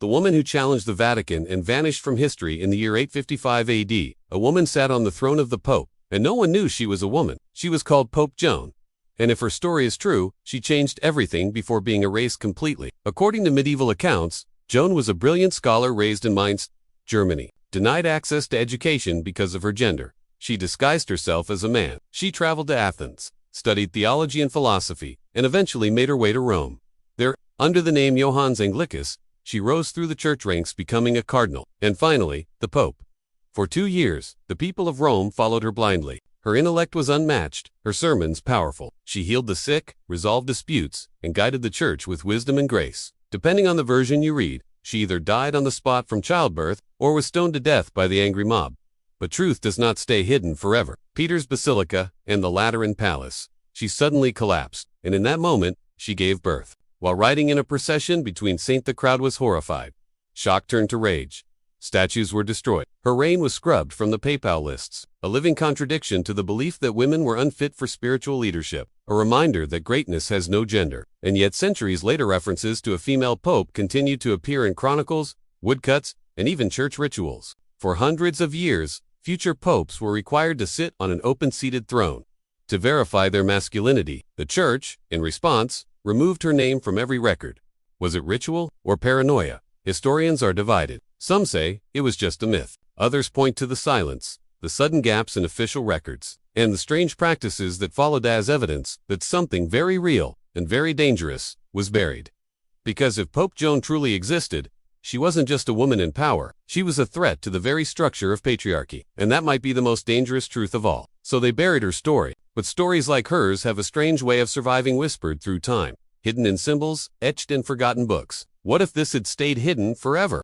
the woman who challenged the Vatican and vanished from history in the year 855 AD. A woman sat on the throne of the Pope, and no one knew she was a woman. She was called Pope Joan. And if her story is true, she changed everything before being erased completely. According to medieval accounts, Joan was a brilliant scholar raised in Mainz, Germany. Denied access to education because of her gender, she disguised herself as a man. She traveled to Athens, studied theology and philosophy, and eventually made her way to Rome. There, under the name Johannes Anglicus, she rose through the church ranks, becoming a cardinal, and finally, the Pope. For 2 years, the people of Rome followed her blindly. Her intellect was unmatched, her sermons powerful. She healed the sick, resolved disputes, and guided the church with wisdom and grace. Depending on the version you read, she either died on the spot from childbirth or was stoned to death by the angry mob. But truth does not stay hidden forever. Peter's Basilica and the Lateran Palace. She suddenly collapsed, and in that moment, she gave birth. While riding in a procession between saints, the crowd was horrified. Shock turned to rage. Statues were destroyed. Her reign was scrubbed from the papal lists, a living contradiction to the belief that women were unfit for spiritual leadership, a reminder that greatness has no gender. And yet centuries later, references to a female pope continued to appear in chronicles, woodcuts, and even church rituals. For hundreds of years, future popes were required to sit on an open-seated throne. To verify their masculinity, the church, in response, removed her name from every record. Was it ritual or paranoia? Historians are divided. Some say it was just a myth. Others point to the silence, the sudden gaps in official records, and the strange practices that followed as evidence that something very real and very dangerous was buried. Because if Pope Joan truly existed, she wasn't just a woman in power, she was a threat to the very structure of patriarchy. And that might be the most dangerous truth of all. So they buried her story. But stories like hers have a strange way of surviving, whispered through time, hidden in symbols, etched in forgotten books. What if this had stayed hidden forever?